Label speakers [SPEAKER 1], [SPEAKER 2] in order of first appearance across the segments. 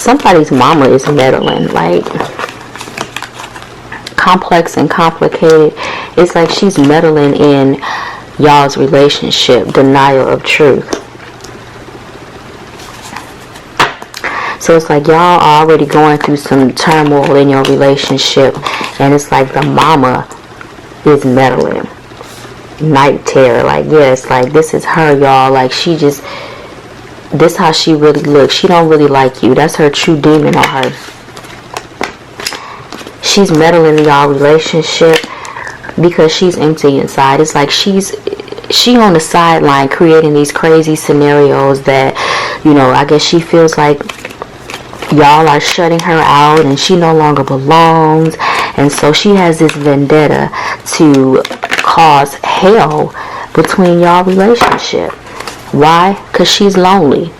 [SPEAKER 1] somebody's mama is meddling, like complex and complicated. It's like she's meddling in y'all's relationship, denial of truth. So it's like y'all are already going through some turmoil in your relationship, and it's like the mama is meddling. Night terror, like, yeah, it's like this is her, y'all. Like, she just, this how she really looks. She don't really like you. That's her true demon on her. She's meddling in y'all relationship because she's empty inside. It's like she on the sideline creating these crazy scenarios that, you know, I guess she feels like y'all are shutting her out and she no longer belongs, and so she has this vendetta to cause hell between y'all relationship. Why? Because she's lonely.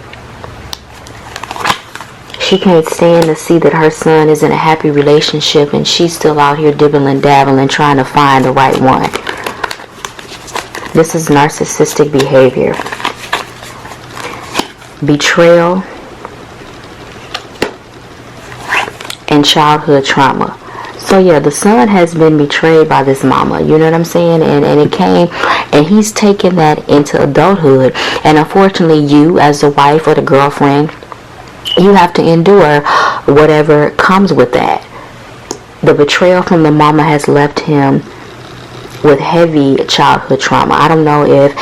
[SPEAKER 1] She can't stand to see that her son is in a happy relationship and she's still out here dibbling dabbling trying to find the right one. This is narcissistic behavior. Betrayal and childhood trauma. So yeah, the son has been betrayed by this mama, you know what I'm saying? And it came, and he's taken that into adulthood. And unfortunately, you as the wife or the girlfriend, you have to endure whatever comes with that. The betrayal from the mama has left him with heavy childhood trauma. I don't know if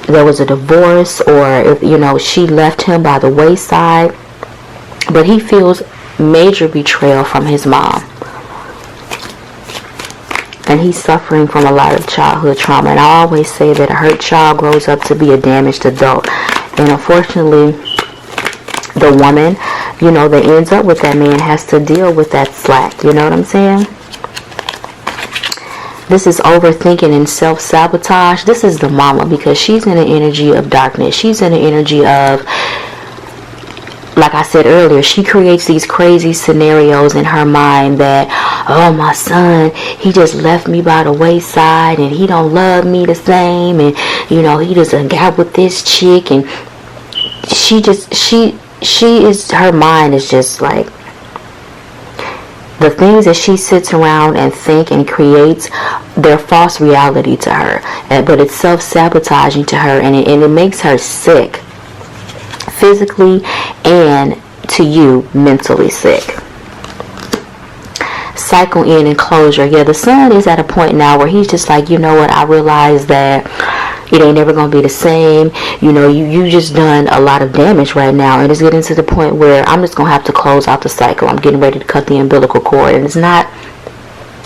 [SPEAKER 1] there was a divorce or if, you know, she left him by the wayside, but he feels major betrayal from his mom, and he's suffering from a lot of childhood trauma. And I always say that a hurt child grows up to be a damaged adult, and unfortunately the woman, you know, that ends up with that man has to deal with that slack, you know what I'm saying? This is overthinking and self-sabotage. This is the mama, because she's in an energy of darkness. She's in an energy of, like I said earlier, she creates these crazy scenarios in her mind that, oh, my son, he just left me by the wayside and he don't love me the same, and, you know, he just got with this chick, and her mind is just like, the things that she sits around and think and creates, they're false reality to her, but it's self-sabotaging to her, and it makes her sick, physically and to you, mentally sick. Cycle in and closure. Yeah, the son is at a point now where he's just like, you know what, I realize that it ain't never gonna be the same. You know, you just done a lot of damage right now, and it's getting to the point where I'm just gonna have to close out the cycle. I'm getting ready to cut the umbilical cord. And it's not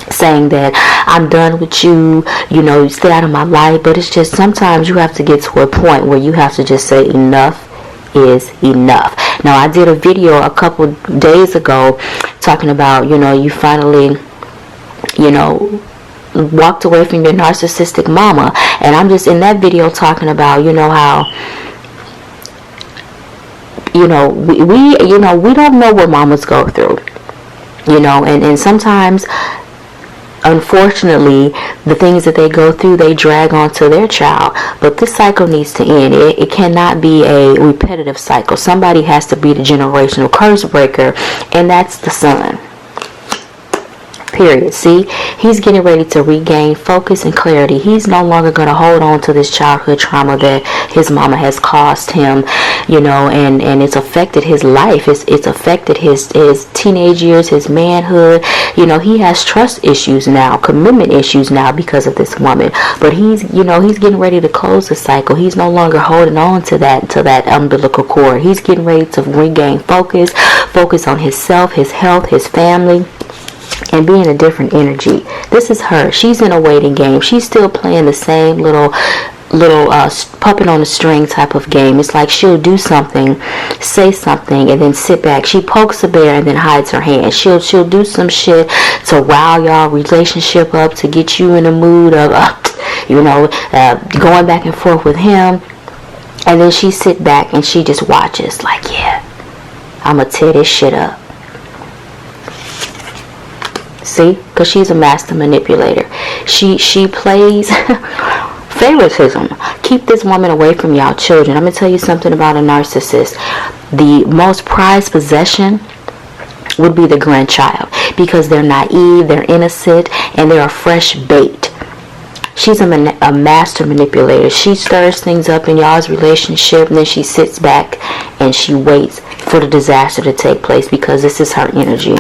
[SPEAKER 1] saying that I'm done with you, you know, you stay out of my life, but it's just sometimes you have to get to a point where you have to just say enough is enough. Now, I did a video a couple days ago talking about, you know, you finally, you know, walked away from your narcissistic mama, and I'm just in that video talking about, you know, how, you know, we don't know what mamas go through, you know, and sometimes, unfortunately, the things that they go through, they drag onto their child. But this cycle needs to end. It cannot be a repetitive cycle. Somebody has to be the generational curse breaker, and that's the son. Period. See, he's getting ready to regain focus and clarity. He's no longer going to hold on to this childhood trauma that his mama has caused him, you know, and it's affected his life. It's affected his teenage years, his manhood. You know, he has trust issues now, commitment issues now because of this woman. But he's getting ready to close the cycle. He's no longer holding on to that umbilical cord. He's getting ready to regain focus on himself, his health, his family, and be in a different energy. This is her. She's in a waiting game. She's still playing the same little puppet on the string type of game. It's like she'll do something, say something, and then sit back. She pokes a bear and then hides her hand. She'll do some shit to rile y'all relationship up, to get you in the mood of going back and forth with him, and then she sit back and she just watches like, yeah, I'ma tear this shit up. See, because she's a master manipulator. She plays Favoritism. Keep this woman away from y'all children. I'm going to tell you something about a narcissist. The most prized possession would be the grandchild, because they're naive, they're innocent, and they're a fresh bait. She's a master manipulator. She stirs things up in y'all's relationship, and then she sits back and she waits for the disaster to take place, because this is her energy.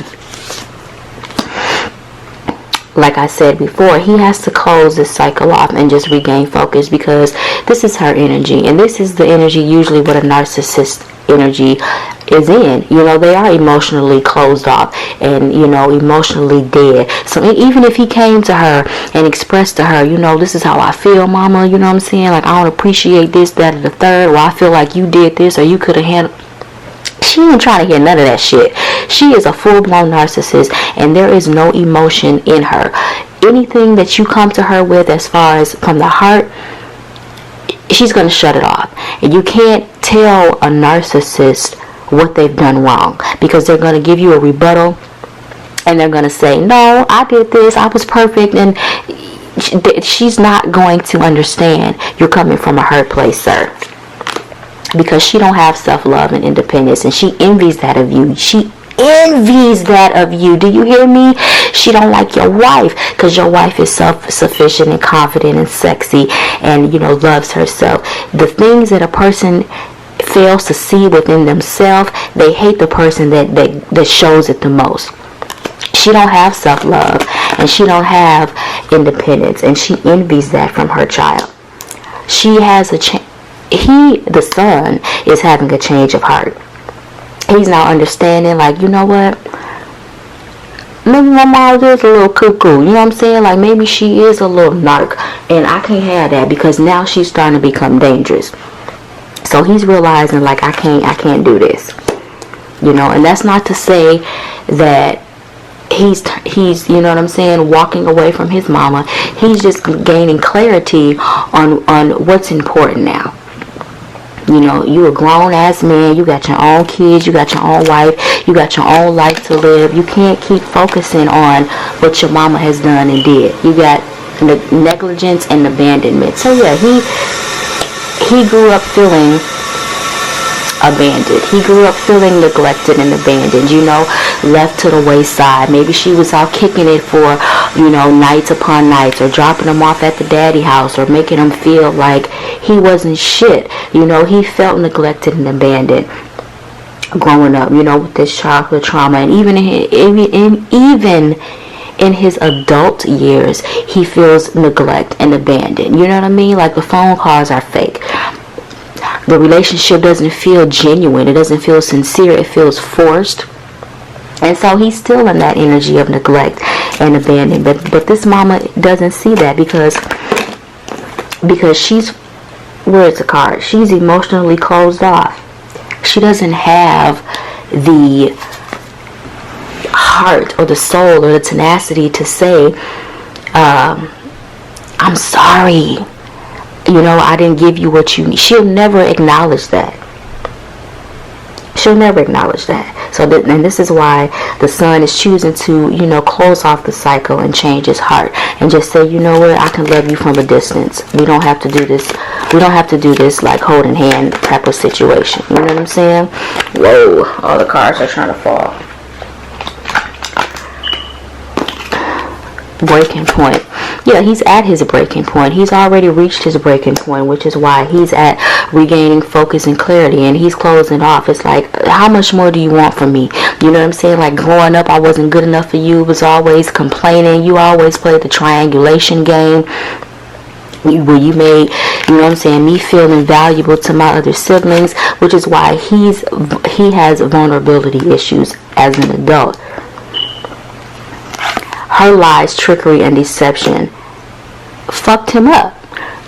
[SPEAKER 1] Like I said before, he has to close this cycle off and just regain focus, because this is her energy, and this is the energy usually what a narcissist energy is in. You know, they are emotionally closed off and, you know, emotionally dead. So even if he came to her and expressed to her, you know, this is how I feel, mama, you know what I'm saying, like, I don't appreciate this, that, or the third, or I feel like you did this, or you could have handled, she ain't trying to hear none of that shit. She is a full-blown narcissist, and there is no emotion in her. Anything that you come to her with as far as from the heart, she's going to shut it off. And you can't tell a narcissist what they've done wrong, because they're going to give you a rebuttal, and they're going to say, no, I did this, I was perfect, and she's not going to understand you're coming from a hurt place, sir. Because she don't have self-love and independence, and she envies that of you. She envies that of you. Do you hear me? She don't like your wife, because your wife is self-sufficient and confident and sexy, and, you know, loves herself. The things that a person fails to see within themselves, they hate the person that shows it the most. She don't have self-love, and she don't have independence, and she envies that from her child. She has the son is having a change of heart. He's now understanding, like, you know what, maybe my mom is a little cuckoo, you know what I'm saying, like, maybe she is a little narc, and I can't have that, because now she's starting to become dangerous. So he's realizing, like, I can't do this, you know. And that's not to say that he's you know what I'm saying, walking away from his mama. He's just gaining clarity on what's important now. You know, you a grown ass man, you got your own kids, you got your own wife, you got your own life to live. You can't keep focusing on what your mama has done and did. You got negligence and abandonment. So yeah, he grew up feeling abandoned. He grew up feeling neglected and abandoned, you know, left to the wayside. Maybe she was out kicking it for, you know, nights upon nights, or dropping him off at the daddy house, or making him feel like he wasn't shit. You know, he felt neglected and abandoned growing up, you know, with this childhood trauma. And even in his adult years, he feels neglect and abandoned. You know what I mean? Like, the phone calls are fake. The relationship doesn't feel genuine. It doesn't feel sincere. It feels forced. And so he's still in that energy of neglect and abandonment. But this mama doesn't see that, because she's, where's the card? She's emotionally closed off. She doesn't have the heart or the soul or the tenacity to say, I'm sorry. You know, I didn't give you what you need. She'll never acknowledge that. She'll never acknowledge that. So, and this is why the son is choosing to, you know, close off the cycle and change his heart, and just say, you know what, I can love you from a distance. We don't have to do this. We don't have to do this like holding hand type of situation. You know what I'm saying? Whoa, all the cards are trying to fall. Breaking point. Yeah, he's at his breaking point. He's already reached his breaking point, which is why he's at regaining focus and clarity, and he's closing off. It's like, how much more do you want from me? You know what I'm saying? Like, growing up, I wasn't good enough for you. Was always complaining. You always played the triangulation game, where you made, you know what I'm saying, me feel invaluable to my other siblings, which is why he has vulnerability issues as an adult. Her lies, trickery, and deception fucked him up.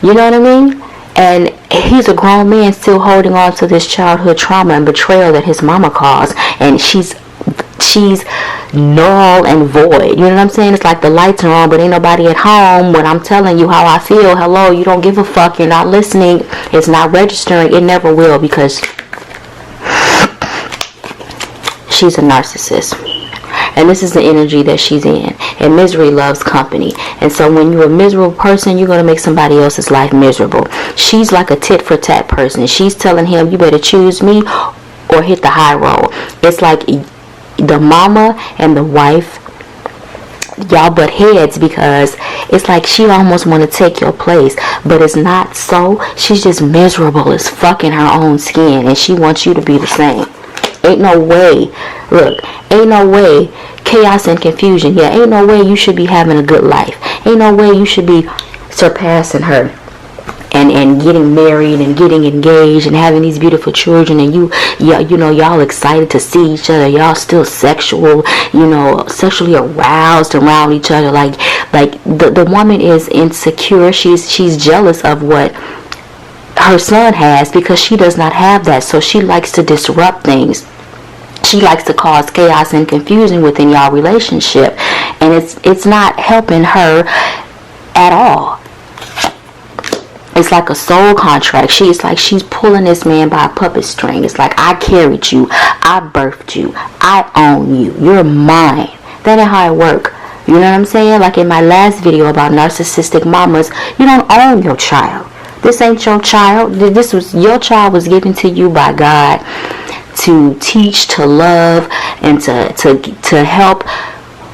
[SPEAKER 1] You know what I mean? And he's a grown man still holding on to this childhood trauma and betrayal that his mama caused. And she's null and void. You know what I'm saying? It's like the lights are on, but ain't nobody at home when I'm telling you how I feel. Hello, you don't give a fuck. You're not listening. It's not registering. It never will, because she's a narcissist. And this is the energy that she's in. And misery loves company. And so when you're a miserable person, you're going to make somebody else's life miserable. She's like a tit for tat person. She's telling him, you better choose me or hit the high road. It's like the mama and the wife, y'all butt heads, because it's like she almost want to take your place, but it's not so. She's just miserable as fuck in her own skin, and she wants you to be the same. Ain't no way, look, ain't no way, chaos and confusion, yeah, ain't no way you should be having a good life. Ain't no way you should be surpassing her and getting married and getting engaged and having these beautiful children, and you know, y'all excited to see each other, y'all still sexual, you know, sexually aroused around each other, like the woman is insecure. She's jealous of what her son has, because she does not have that. So she likes to disrupt things. She likes to cause chaos and confusion within y'all relationship, and it's not helping her at all. It's like a soul contract. She's pulling this man by a puppet string. It's like, I carried you, I birthed you, I own you, you're mine. That ain't how it work. You know what I'm saying? Like in my last video about narcissistic mamas, you don't own your child. This ain't your child. Your child was given to you by God to teach, to love, and to help,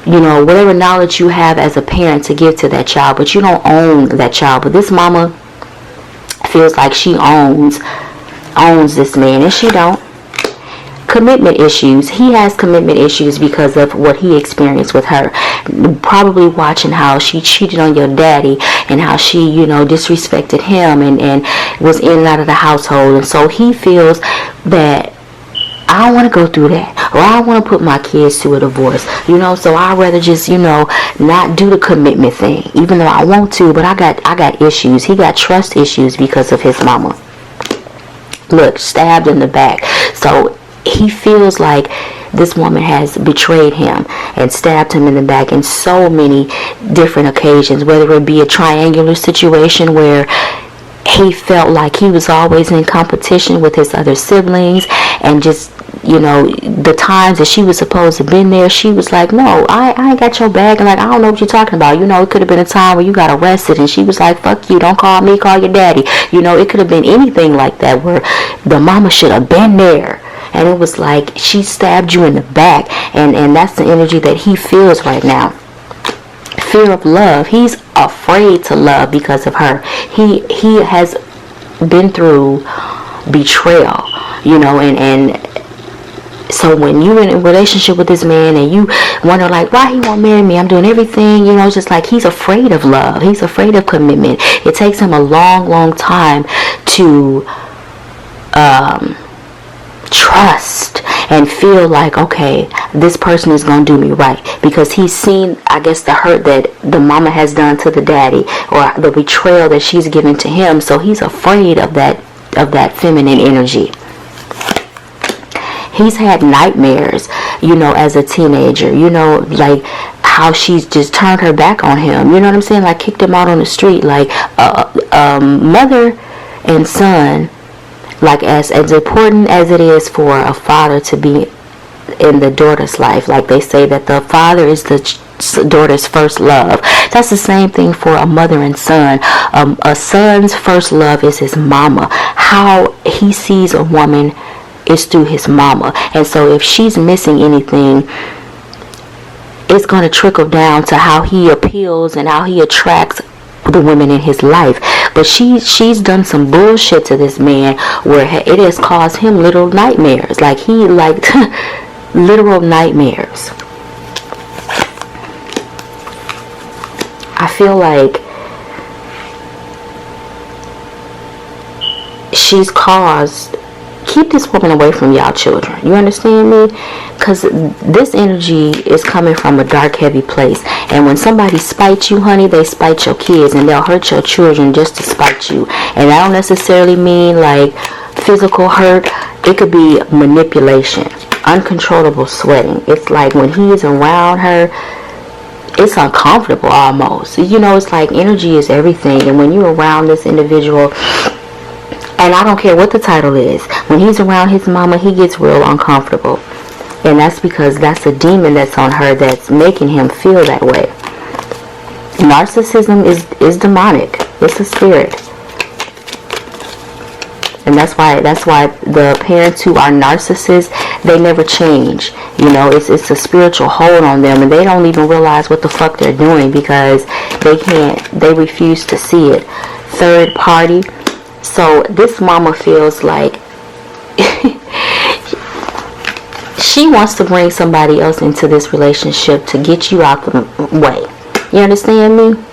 [SPEAKER 1] you know, whatever knowledge you have as a parent to give to that child. But you don't own that child. But this mama feels like she owns this man, and she don't. Commitment issues. He has commitment issues because of what he experienced with her. Probably watching how she cheated on your daddy, and how she, you know, disrespected him and was in and out of the household. And so he feels that, I don't want to go through that, or I don't want to put my kids through a divorce, you know, so I'd rather just, you know, not do the commitment thing, even though I want to. But I got issues. He got trust issues because of his mama. Look, stabbed in the back. So he feels like this woman has betrayed him and stabbed him in the back in so many different occasions, whether it be a triangular situation where he felt like he was always in competition with his other siblings, and just, you know, the times that she was supposed to have been there, she was like, no, I ain't got your bag. And like, I don't know what you're talking about. You know, it could have been a time where you got arrested, and she was like, fuck you, don't call me, call your daddy. You know, it could have been anything like that, where the mama should have been there. And it was like, she stabbed you in the back. And that's the energy that he feels right now. Fear of love. He's afraid to love because of her. He has been through betrayal, you know, and so when you're in a relationship with this man and you wonder like, why he won't marry me? I'm doing everything, you know, it's just like he's afraid of love. He's afraid of commitment. It takes him a long time to trust and feel like, okay, this person is going to do me right, because he's seen, I guess, the hurt that the mama has done to the daddy, or the betrayal that she's given to him. So he's afraid of that feminine energy. He's had nightmares, you know, as a teenager, you know, like how she's just turned her back on him, you know what I'm saying, like kicked him out on the street. Like mother and son, like as important as it is for a father to be in the daughter's life, like they say that the father is the daughter's first love, that's the same thing for a mother and son. A son's first love is his mama. How he sees a woman is through his mama. And so if she's missing anything, it's going to trickle down to how he appeals and how he attracts the women in his life. But she's done some bullshit to this man where it has caused him literal nightmares. Like he liked literal nightmares. I feel like she's caused, keep this woman away from y'all children. You understand me? Because this energy is coming from a dark, heavy place. And when somebody spites you, honey, they spite your kids, and they'll hurt your children just to spite you. And I don't necessarily mean like physical hurt. It could be manipulation, uncontrollable sweating. It's like when he is around her, it's uncomfortable almost. You know, it's like energy is everything. And when you're around this individual, and I don't care what the title is, when he's around his mama, he gets real uncomfortable. And that's because that's a demon that's on her that's making him feel that way. Narcissism is demonic. It's a spirit. And that's why the parents who are narcissists, they never change. You know, it's a spiritual hold on them, and they don't even realize what the fuck they're doing because they refuse to see it. Third party. So this mama feels like she wants to bring somebody else into this relationship to get you out the way. You understand me?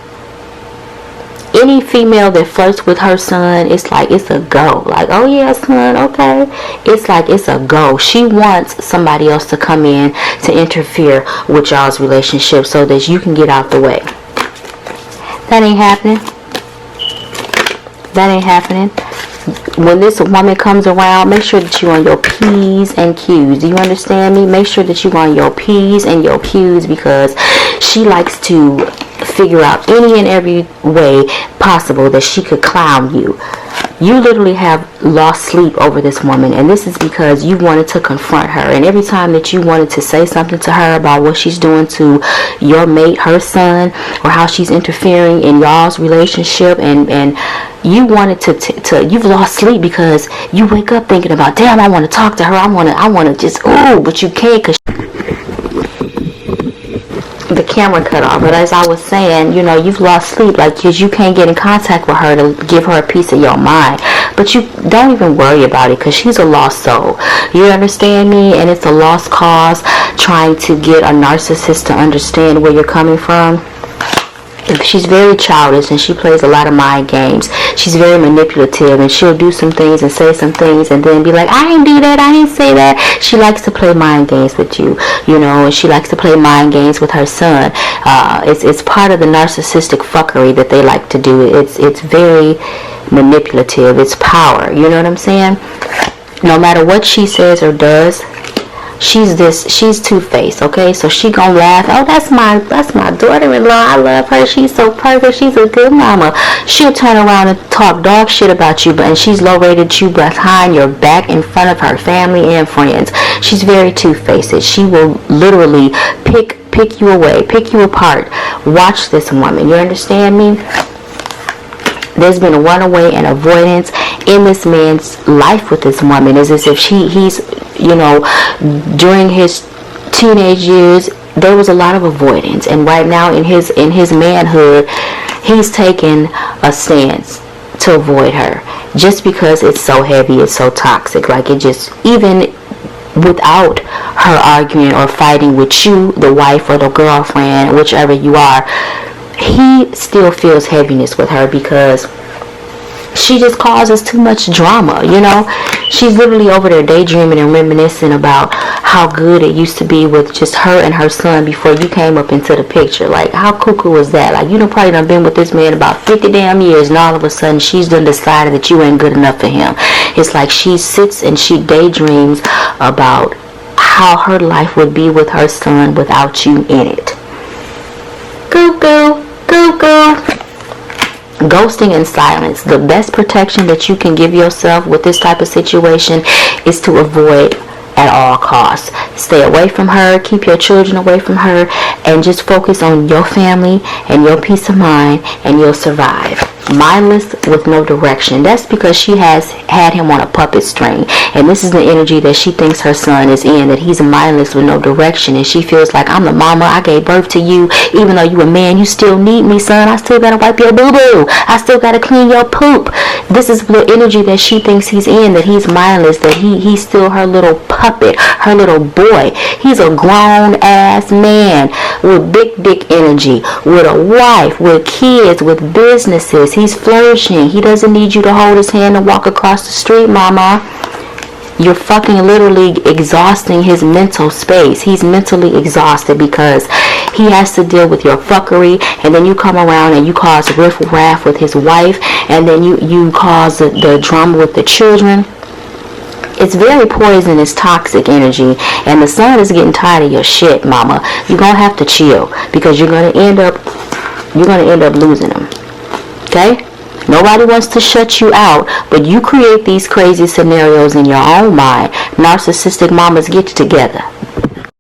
[SPEAKER 1] Any female that flirts with her son, it's like it's a go. Like, oh yeah, son, okay. It's like it's a go. She wants somebody else to come in to interfere with y'all's relationship so that you can get out the way. That ain't happening. That ain't happening. When this woman comes around, make sure that you're on your P's and Q's. Do you understand me? Make sure that you're on your P's and your Q's because she likes to figure out any and every way possible that she could clown you. You literally have lost sleep over this woman, and this is because you wanted to confront her. And every time that you wanted to say something to her about what she's doing to your mate, her son, or how she's interfering in y'all's relationship, and you wanted to you've lost sleep because you wake up thinking about, damn, I want to talk to her. I want to just, ooh, but you can't because the camera cut off. But as I was saying, you know, you've lost sleep, like, because you can't get in contact with her to give her a piece of your mind. But you don't even worry about it because she's a lost soul. You understand me? And it's a lost cause trying to get a narcissist to understand where you're coming from. She's very childish and she plays a lot of mind games. She's very manipulative and she'll do some things and say some things and then be like, I didn't do that, I didn't say that. She likes to play mind games with you, you know, and she likes to play mind games with her son. It's part of the narcissistic fuckery that they like to do. It's very manipulative. It's power. You know what I'm saying? No matter what she says or does, she's two-faced, okay? So she gonna laugh, oh, that's my daughter-in-law, I love her, she's so perfect, she's a good mama. She'll turn around and talk dog shit about you, and she's low-rated you behind your back in front of her family and friends. She's very two-faced. She will literally pick you away, pick you apart. Watch this woman. You understand me? There's been a runaway and avoidance in this man's life with this woman. It's as if he's, you know, during his teenage years, there was a lot of avoidance. And right now in his manhood, he's taken a stance to avoid her. Just because it's so heavy, it's so toxic. Like, it just, even without her arguing or fighting with you, the wife or the girlfriend, whichever you are, he still feels heaviness with her because she just causes too much drama, you know. She's literally over there daydreaming and reminiscing about how good it used to be with just her and her son before you came up into the picture. Like, how cuckoo was that? Like, you probably done been with this man about 50 damn years, and all of a sudden she's done decided that you ain't good enough for him. It's like she sits and she daydreams about how her life would be with her son without you in it. Cuckoo. Ghosting and silence. The best protection that you can give yourself with this type of situation is to avoid at all costs. Stay away from her, keep your children away from her, and just focus on your family and your peace of mind, and you'll survive. Mindless with no direction. That's because she has had him on a puppet string, and this is the energy that she thinks her son is in, that he's mindless with no direction, and she feels like, I'm the mama, I gave birth to you, even though you a man, you still need me, son. I still gotta wipe your boo-boo, I still gotta clean your poop. This is the energy that she thinks he's in, that he's mindless, that he's still her little puppet, her little boy. He's a grown ass man with big dick energy, with a wife, with kids, with businesses. He's flourishing. He doesn't need you to hold his hand and walk across the street, mama. You're fucking literally exhausting his mental space. He's mentally exhausted because he has to deal with your fuckery, and then you come around and you cause riff-raff with his wife, and then you cause the drama with the children. It's very poisonous, toxic energy, and the son is getting tired of your shit, mama. You're gonna have to chill because you're gonna end up losing him. Okay? Nobody wants to shut you out, but you create these crazy scenarios in your own mind. Narcissistic mamas, get together.